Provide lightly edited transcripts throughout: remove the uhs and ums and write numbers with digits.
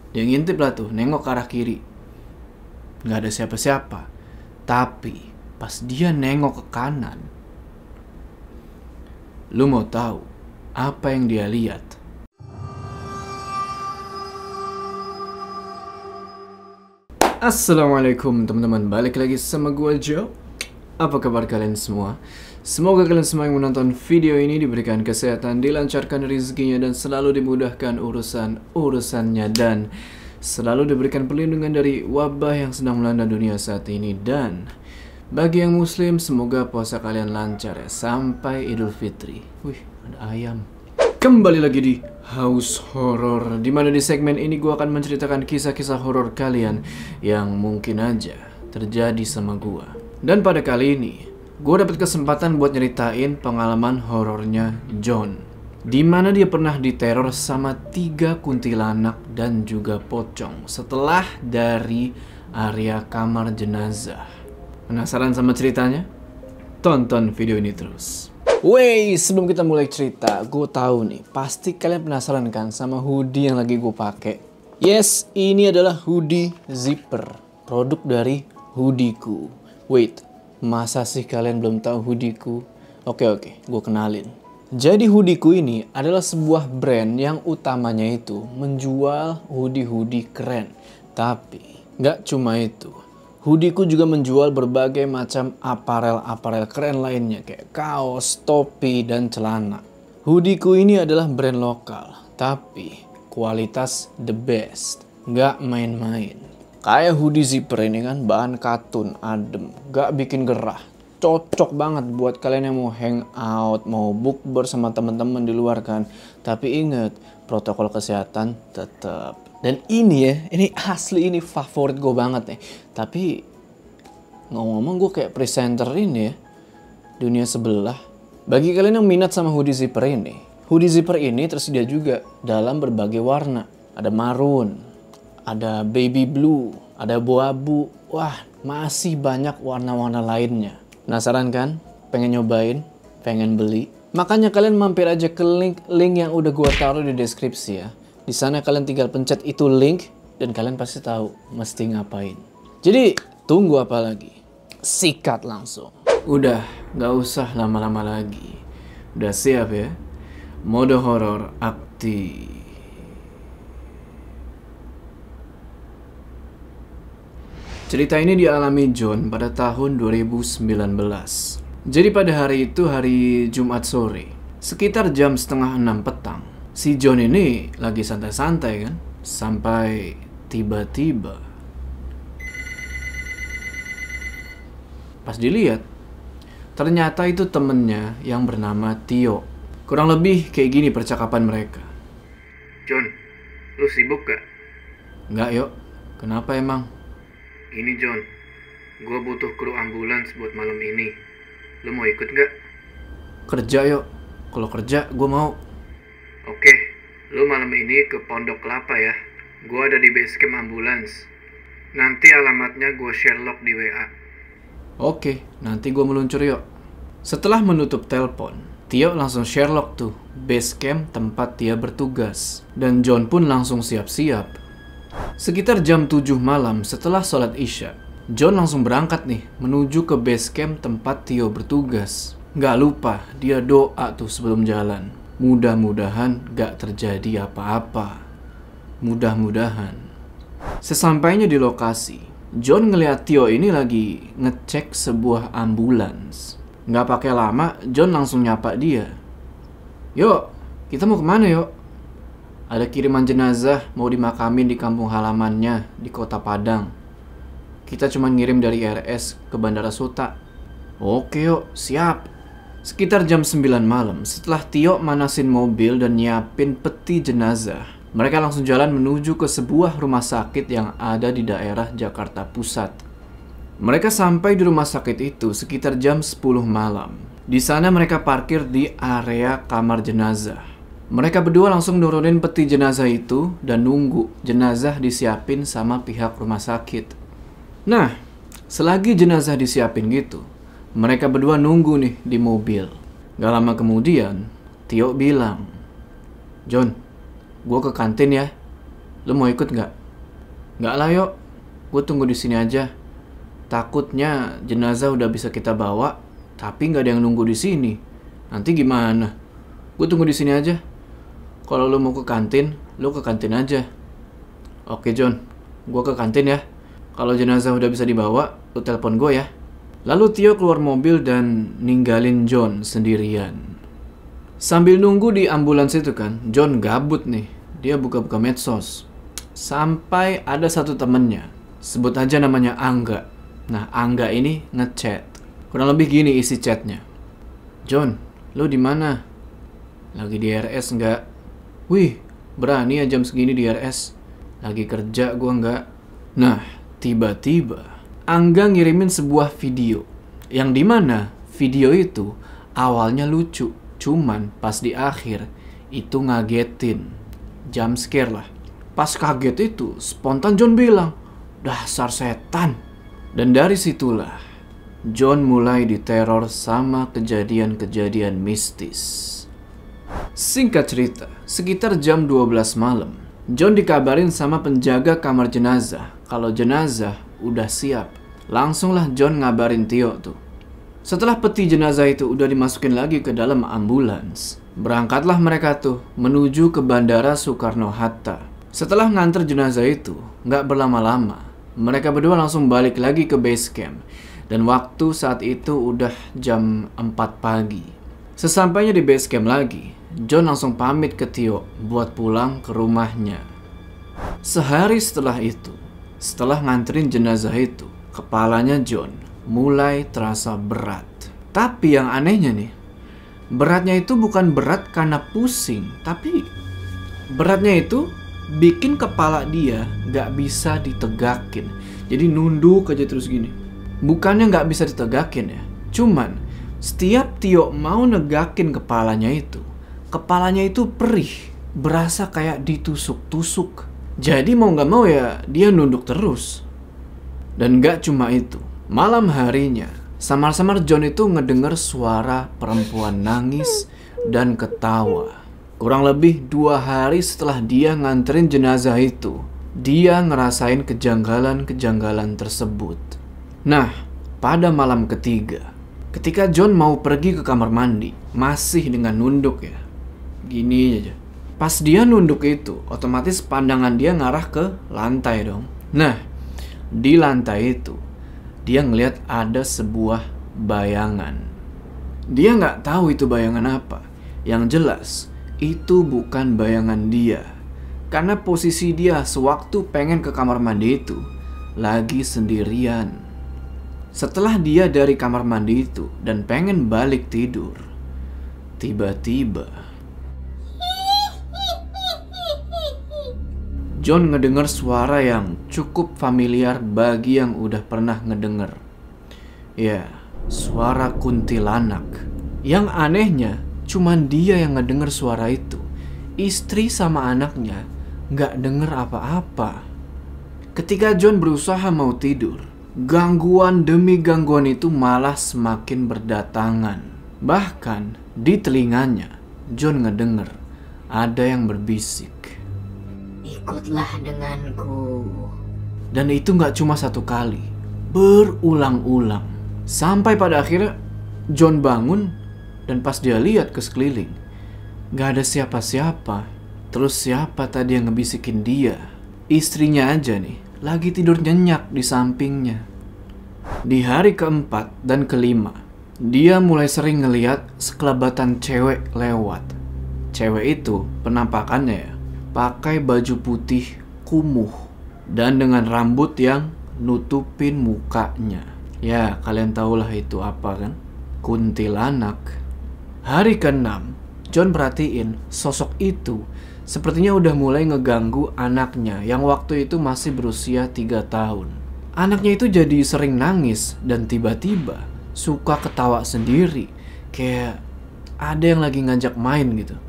Dia ngintip lah tuh, nengok ke arah kiri. Gak ada siapa-siapa. Tapi pas dia nengok ke kanan, lu mau tahu apa yang dia lihat? Assalamualaikum teman-teman, balik lagi sama gue Joe. Apa kabar kalian semua? Semoga kalian semua yang menonton video ini diberikan kesehatan, dilancarkan rezekinya, dan selalu dimudahkan urusan-urusannya, dan selalu diberikan perlindungan dari wabah yang sedang melanda dunia saat ini. Dan bagi yang muslim, semoga puasa kalian lancar ya, sampai Idul Fitri. Wih, ada ayam. Kembali lagi di House Horror, dimana di segmen ini gue akan menceritakan kisah-kisah horor kalian yang mungkin aja terjadi sama gue. Dan pada kali ini, gue dapat kesempatan buat nyeritain pengalaman horornya John, dimana dia pernah diteror sama 3 kuntilanak dan juga pocong setelah dari area kamar jenazah. Penasaran sama ceritanya? Tonton video ini terus. Wey, sebelum kita mulai cerita, gue tahu nih, pasti kalian penasaran kan sama hoodie yang lagi gue pakai. Yes, ini adalah hoodie zipper, produk dari Hoodieku. Wait, masa sih kalian belum tahu Hoodieku? Oke, gue kenalin. Jadi Hoodieku ini adalah sebuah brand yang utamanya itu menjual hoodie-hoodie keren. Tapi nggak cuma itu. Hoodieku juga menjual berbagai macam aparel keren lainnya kayak kaos, topi, dan celana. Hoodieku ini adalah brand lokal, tapi kualitas the best, nggak main-main. Kayak hoodie zipper ini kan bahan katun, adem, nggak bikin gerah. Cocok banget buat kalian yang mau hangout, mau bukber sama teman-teman di luar kan. Tapi ingat, protokol kesehatan tetap. Dan ini ya, ini asli, ini favorit gue banget nih. Tapi ngomong-ngomong gue kayak presenter ini ya, dunia sebelah. Bagi kalian yang minat sama hoodie zipper ini tersedia juga dalam berbagai warna. Ada maroon, ada baby blue, ada abu-abu. Wah, masih banyak warna-warna lainnya. Penasaran kan? Pengen nyobain? Pengen beli? Makanya kalian mampir aja ke link yang udah gue taruh di deskripsi ya. Di sana kalian tinggal pencet itu link dan kalian pasti tahu mesti ngapain. Jadi tunggu apa lagi? Sikat langsung. Udah, nggak usah lama-lama lagi. Udah siap ya? Mode horor aktif. Cerita ini dialami John pada tahun 2019. Jadi pada hari itu hari Jumat sore, sekitar jam 5:30 petang. Si John ini lagi santai-santai kan, sampai tiba-tiba pas dilihat, ternyata itu temennya yang bernama Tio. Kurang lebih kayak gini percakapan mereka. John, lu sibuk gak? Nggak yuk, kenapa emang? Gini John, gue butuh kru ambulans buat malam ini. Lu mau ikut gak? Kerja yuk, kalau kerja gue mau. Oke, lu malam ini ke Pondok Kelapa ya. Gue ada di base camp ambulans. Nanti alamatnya gue share log di WA. Oke, nanti gue meluncur yuk. Setelah menutup telepon, Tio langsung share log tuh base camp tempat dia bertugas. Dan John pun langsung siap-siap. Sekitar jam 7 malam setelah sholat Isya, John langsung berangkat nih menuju ke base camp tempat Tio bertugas. Nggak lupa dia doa tuh sebelum jalan. Mudah-mudahan gak terjadi apa-apa. Mudah-mudahan. Sesampainya di lokasi, John ngeliat Tio ini lagi ngecek sebuah ambulans. Gak pakai lama, John langsung nyapa dia. Yuk, kita mau kemana yuk? Ada kiriman jenazah mau dimakamin di kampung halamannya di kota Padang. Kita cuma ngirim dari RS ke Bandara Suta. Oke yuk, siap. Sekitar jam 9 malam, setelah Tio manasin mobil dan nyiapin peti jenazah, mereka langsung jalan menuju ke sebuah rumah sakit yang ada di daerah Jakarta Pusat. Mereka sampai di rumah sakit itu sekitar jam 10 malam. Di sana mereka parkir di area kamar jenazah. Mereka berdua langsung nurunin peti jenazah itu dan nunggu jenazah disiapin sama pihak rumah sakit. Nah, selagi jenazah disiapin gitu, mereka berdua nunggu nih di mobil. Gak lama kemudian, Tio bilang, John, gue ke kantin ya. Lu mau ikut nggak? Nggak lah Yok, gue tunggu di sini aja. Takutnya jenazah udah bisa kita bawa, tapi nggak ada yang nunggu di sini. Nanti gimana? Gue tunggu di sini aja. Kalau lu mau ke kantin, lu ke kantin aja. Oke John, gue ke kantin ya. Kalau jenazah udah bisa dibawa, lu telepon gue ya. Lalu Tio keluar mobil dan ninggalin John sendirian. Sambil nunggu di ambulans itu kan, John gabut nih. Dia buka-buka medsos. Sampai ada satu temennya, sebut aja namanya Angga. Nah, Angga ini ngechat. Kurang lebih gini isi chatnya. John, lu di mana? Lagi di RS nggak? Wih, berani ya jam segini di RS. Lagi kerja gua nggak? Nah, tiba-tiba Angga ngirimin sebuah video. Yang dimana video itu awalnya lucu. Cuman pas di akhir itu ngagetin. Jump scare lah. Pas kaget itu, spontan John bilang, "Dasar setan." Dan dari situlah John mulai diteror sama kejadian-kejadian mistis. Singkat cerita, sekitar jam 12 malam, John dikabarin sama penjaga kamar jenazah kalau jenazah udah siap. Langsunglah John ngabarin Tio tuh. Setelah peti jenazah itu udah dimasukin lagi ke dalam ambulans, berangkatlah mereka tuh menuju ke Bandara Soekarno-Hatta. Setelah nganter jenazah itu, nggak berlama-lama, mereka berdua langsung balik lagi ke base camp. Dan waktu saat itu udah jam 4 pagi. Sesampainya di base camp lagi, John langsung pamit ke Tio buat pulang ke rumahnya. Sehari setelah itu, setelah nganterin jenazah itu, kepalanya John mulai terasa berat. Tapi yang anehnya nih, beratnya itu bukan berat karena pusing, tapi beratnya itu bikin kepala dia gak bisa ditegakin. Jadi nunduk aja terus gini. Bukannya gak bisa ditegakin ya, cuman setiap Tio mau negakin kepalanya itu perih, berasa kayak ditusuk-tusuk. Jadi mau gak mau ya dia nunduk terus. Dan gak cuma itu, malam harinya samar-samar John itu ngedenger suara perempuan nangis dan ketawa. Kurang lebih 2 hari setelah dia nganterin jenazah itu, dia ngerasain kejanggalan-kejanggalan tersebut. Nah, pada malam ketiga, ketika John mau pergi ke kamar mandi, masih dengan nunduk ya, gini aja. Pas dia nunduk itu, otomatis pandangan dia ngarah ke lantai dong. Nah, di lantai itu, dia ngeliat ada sebuah bayangan. Dia nggak tahu itu bayangan apa. Yang jelas, itu bukan bayangan dia. Karena posisi dia sewaktu pengen ke kamar mandi itu lagi sendirian. Setelah dia dari kamar mandi itu dan pengen balik tidur, tiba-tiba John ngedenger suara yang cukup familiar bagi yang udah pernah ngedenger. Ya, suara kuntilanak. Yang anehnya, cuman dia yang ngedenger suara itu. Istri sama anaknya nggak denger apa-apa. Ketika John berusaha mau tidur, gangguan demi gangguan itu malah semakin berdatangan. Bahkan di telinganya, John ngedenger ada yang berbisik, "Ikutlah denganku." Dan itu nggak cuma satu kali, berulang-ulang. Sampai pada akhirnya John bangun. Dan pas dia lihat ke sekeliling, gak ada siapa-siapa. Terus siapa tadi yang ngebisikin dia? Istrinya aja nih, lagi tidur nyenyak di sampingnya. Di hari keempat dan kelima, dia mulai sering ngeliat sekelebatan cewek lewat. Cewek itu penampakannya ya, pakai baju putih kumuh dan dengan rambut yang nutupin mukanya. Ya, kalian tahulah itu apa kan? Kuntilanak. Hari ke-6, John perhatiin sosok itu sepertinya udah mulai ngeganggu anaknya yang waktu itu masih berusia 3 tahun. Anaknya itu jadi sering nangis dan tiba-tiba suka ketawa sendiri, kayak ada yang lagi ngajak main gitu.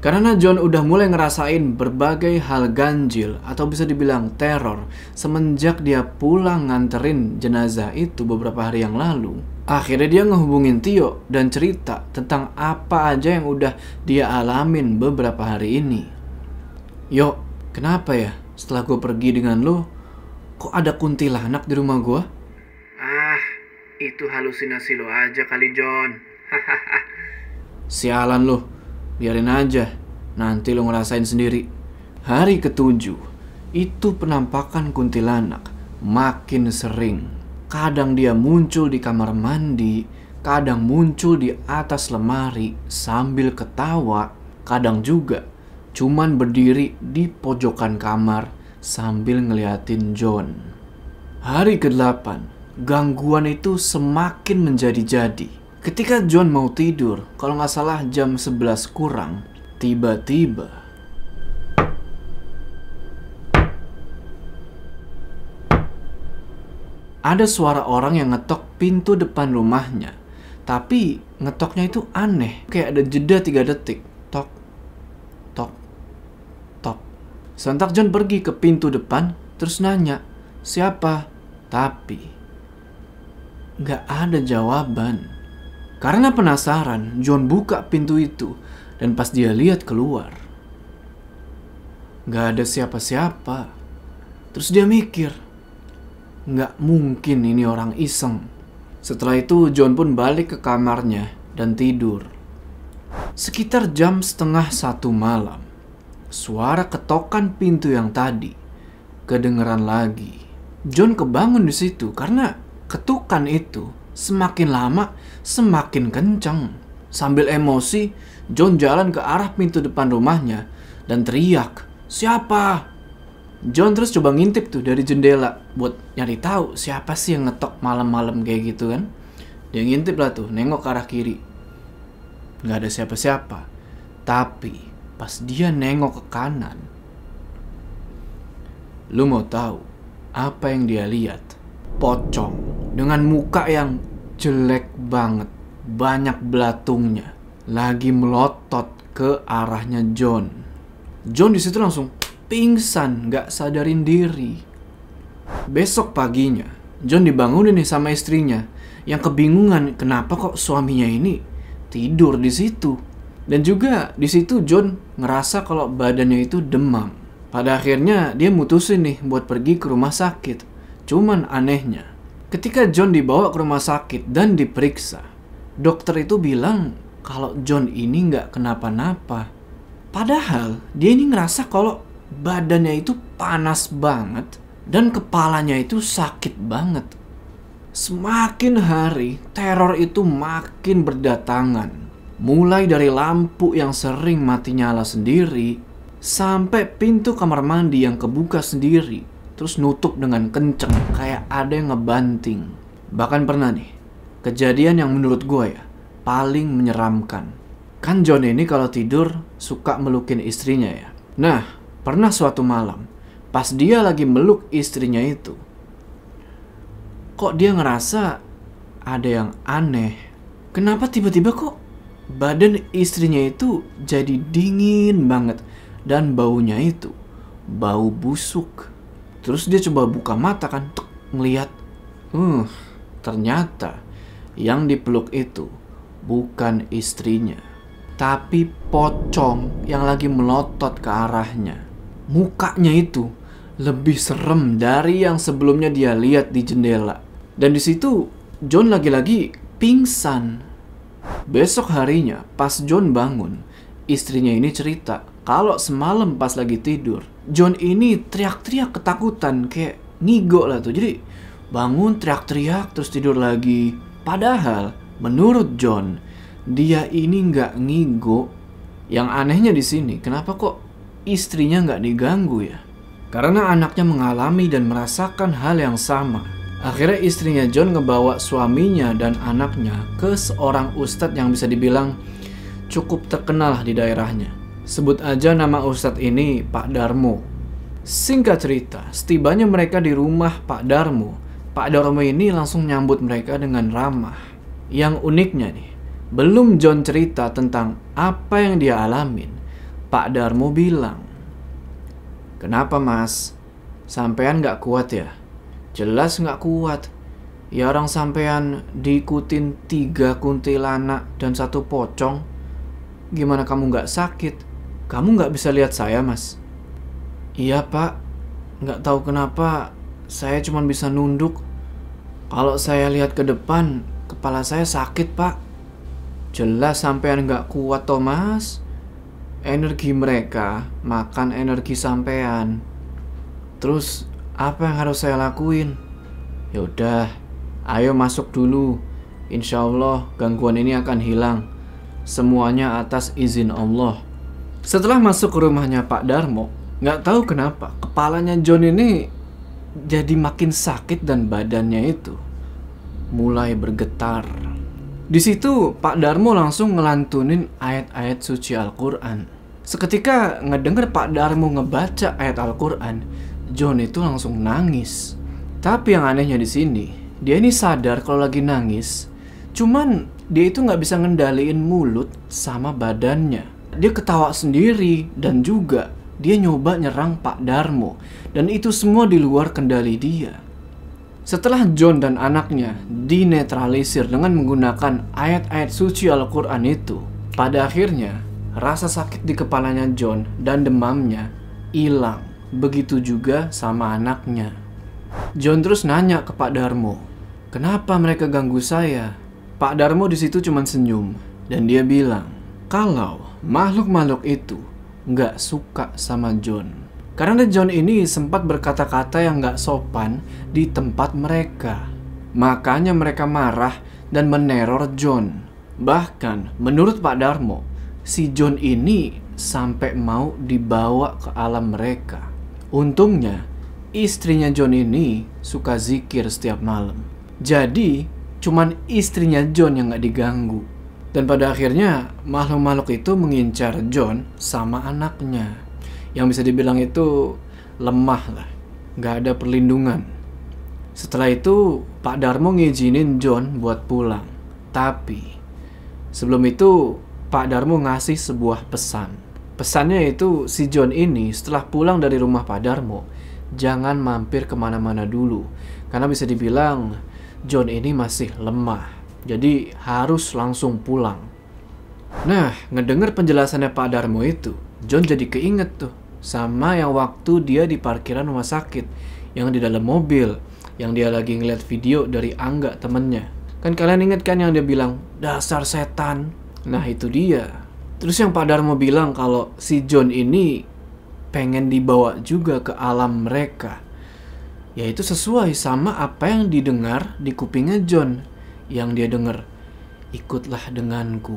Karena John udah mulai ngerasain berbagai hal ganjil atau bisa dibilang teror semenjak dia pulang nganterin jenazah itu beberapa hari yang lalu. Akhirnya dia ngehubungin Tio dan cerita tentang apa aja yang udah dia alamin beberapa hari ini. "Yo, kenapa ya?" setelah gue pergi dengan lo, kok ada kuntilanak di rumah gue? Ah, itu halusinasi lo aja kali, John. Sialan lo, biarin aja. Nanti lo ngerasain sendiri. Hari ke-7, itu penampakan kuntilanak makin sering. Kadang dia muncul di kamar mandi, kadang muncul di atas lemari sambil ketawa, kadang juga cuman berdiri di pojokan kamar sambil ngeliatin John. Hari ke-8, gangguan itu semakin menjadi-jadi. Ketika John mau tidur, kalau nggak salah jam 11 kurang, tiba-tiba ada suara orang yang ngetok pintu depan rumahnya. Tapi ngetoknya itu aneh, kayak ada jeda 3 detik. Tok, tok, tok. Sontak John pergi ke pintu depan, terus nanya, siapa? Tapi nggak ada jawaban. Karena penasaran, John buka pintu itu, dan pas dia lihat keluar, nggak ada siapa-siapa. Terus dia mikir, nggak mungkin ini orang iseng. Setelah itu John pun balik ke kamarnya dan tidur. Sekitar jam setengah 1 malam, suara ketokan pintu yang tadi kedengeran lagi. John kebangun di situ karena ketukan itu semakin lama semakin kencang. Sambil emosi, John jalan ke arah pintu depan rumahnya dan teriak, "Siapa?" John terus coba ngintip tuh dari jendela buat nyari tahu siapa sih yang ngetok malam-malam kayak gitu kan. Dia ngintip lah tuh, nengok ke arah kiri. Nggak ada siapa-siapa. Tapi pas dia nengok ke kanan, lu mau tahu apa yang dia lihat? Pocong dengan muka yang jelek banget, banyak belatungnya, lagi melotot ke arahnya John. John di situ langsung pingsan, nggak sadarin diri. Besok paginya, John dibangunin nih sama istrinya yang kebingungan kenapa kok suaminya ini tidur di situ. Dan juga di situ John ngerasa kalau badannya itu demam. Pada akhirnya dia mutusin nih buat pergi ke rumah sakit. Cuman anehnya, ketika John dibawa ke rumah sakit dan diperiksa, dokter itu bilang kalau John ini nggak kenapa-napa. Padahal dia ini ngerasa kalau badannya itu panas banget dan kepalanya itu sakit banget. Semakin hari, teror itu makin berdatangan. Mulai dari lampu yang sering mati nyala sendiri, sampai pintu kamar mandi yang kebuka sendiri, terus nutup dengan kenceng, kayak ada yang ngebanting. Bahkan pernah nih, kejadian yang menurut gue ya, paling menyeramkan. Kan John ini kalau tidur suka melukin istrinya ya. Nah, pernah suatu malam, pas dia lagi meluk istrinya itu, kok dia ngerasa ada yang aneh. Kenapa tiba-tiba kok badan istrinya itu jadi dingin banget dan baunya itu bau busuk. Terus dia coba buka mata kan, ngeliat, ternyata yang dipeluk itu bukan istrinya, tapi pocong yang lagi melotot ke arahnya. Mukanya itu lebih serem dari yang sebelumnya dia lihat di jendela. Dan di situ John lagi-lagi pingsan. Besok harinya pas John bangun, istrinya ini cerita kalau semalam pas lagi tidur, John ini teriak-teriak ketakutan, kayak ngigo lah tuh. Jadi bangun teriak-teriak terus tidur lagi. Padahal menurut John, dia ini nggak ngigo. Yang anehnya di sini, kenapa kok istrinya nggak diganggu ya? Karena anaknya mengalami dan merasakan hal yang sama. Akhirnya istrinya John ngebawa suaminya dan anaknya ke seorang ustadz yang bisa dibilang cukup terkenal di daerahnya. Sebut aja nama ustadz ini Pak Darmo. Singkat cerita, setibanya mereka di rumah Pak Darmo ini langsung nyambut mereka dengan ramah. Yang uniknya nih, belum John cerita tentang apa yang dia alamin, Pak Darmo bilang, "Kenapa mas? Sampean gak kuat ya?" "Jelas gak kuat. Ya orang sampean diikutin 3 kuntilanak dan 1 pocong. Gimana kamu gak sakit? Kamu gak bisa lihat saya mas?" "Iya pak, Nggak tahu kenapa saya cuma bisa nunduk. Kalau saya lihat ke depan, kepala saya sakit, Pak. Jelas sampean nggak kuat, Thomas. Energi mereka makan energi sampean. Terus apa yang harus saya lakuin? Yaudah, ayo masuk dulu. Insya Allah gangguan ini akan hilang. Semuanya atas izin Allah. Setelah masuk ke rumahnya Pak Darmo, nggak tahu kenapa kepalanya John ini jadi makin sakit dan badannya itu mulai bergetar. Di situ Pak Darmo langsung ngelantunin ayat-ayat suci Al-Quran. Seketika ngedenger Pak Darmo ngebaca ayat Al-Quran, John itu langsung nangis. Tapi yang anehnya di sini, dia ini sadar kalau lagi nangis, cuman dia itu nggak bisa ngendaliin mulut sama badannya. Dia ketawa sendiri dan juga dia nyoba nyerang Pak Darmo, dan itu semua di luar kendali dia. Setelah John dan anaknya dinetralisir dengan menggunakan ayat-ayat suci Al-Quran itu, pada akhirnya rasa sakit di kepalanya John dan demamnya hilang. Begitu juga sama anaknya. John terus nanya ke Pak Darmo, kenapa mereka ganggu saya? Pak Darmo di situ cuma senyum dan dia bilang kalau makhluk-makhluk itu nggak suka sama John. Karena John ini sempat berkata-kata yang gak sopan di tempat mereka. Makanya mereka marah dan meneror John. Bahkan menurut Pak Darmo, si John ini sampai mau dibawa ke alam mereka. Untungnya istrinya John ini suka zikir setiap malam. Jadi cuman istrinya John yang gak diganggu. Dan pada akhirnya makhluk-makhluk itu mengincar John sama anaknya. Yang bisa dibilang itu lemah lah, gak ada perlindungan. Setelah itu Pak Darmo ngizinin John buat pulang. Tapi sebelum itu Pak Darmo ngasih sebuah pesan. Pesannya itu si John ini setelah pulang dari rumah Pak Darmo jangan mampir kemana-mana dulu. Karena bisa dibilang John ini masih lemah, jadi harus langsung pulang. Nah, ngedenger penjelasannya Pak Darmo itu, John jadi keinget tuh sama yang waktu dia di parkiran rumah sakit, yang di dalam mobil, yang dia lagi ngeliat video dari Angga temennya. Kan kalian inget kan yang dia bilang, dasar setan. Nah itu dia. Terus yang Pak Darmo bilang kalau si John ini pengen dibawa juga ke alam mereka. Yaitu sesuai sama apa yang didengar di kupingnya John. Yang dia dengar, ikutlah denganku.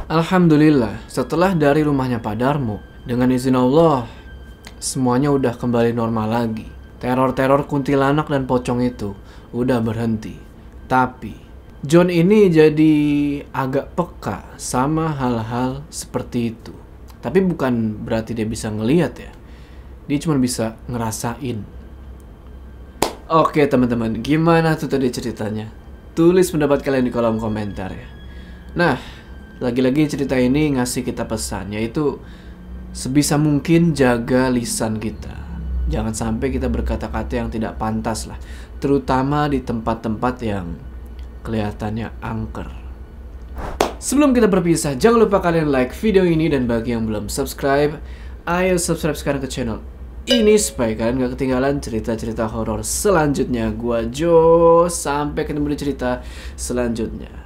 Alhamdulillah, setelah dari rumahnya Pak Darmo, dengan izin Allah, semuanya udah kembali normal lagi. Teror-teror kuntilanak dan pocong itu udah berhenti. Tapi John ini jadi agak peka sama hal-hal seperti itu. Tapi bukan berarti dia bisa ngelihat ya. Dia cuma bisa ngerasain. Oke teman-teman, gimana tuh tadi ceritanya? Tulis pendapat kalian di kolom komentar ya. Nah, lagi-lagi cerita ini ngasih kita pesan, yaitu sebisa mungkin jaga lisan kita. Jangan sampai kita berkata-kata yang tidak pantas lah, terutama di tempat-tempat yang kelihatannya angker. Sebelum kita berpisah, jangan lupa kalian like video ini, dan bagi yang belum subscribe, ayo subscribe sekarang ke channel ini supaya kalian gak ketinggalan cerita-cerita horor selanjutnya. Gua Jo, sampai ketemu di cerita selanjutnya.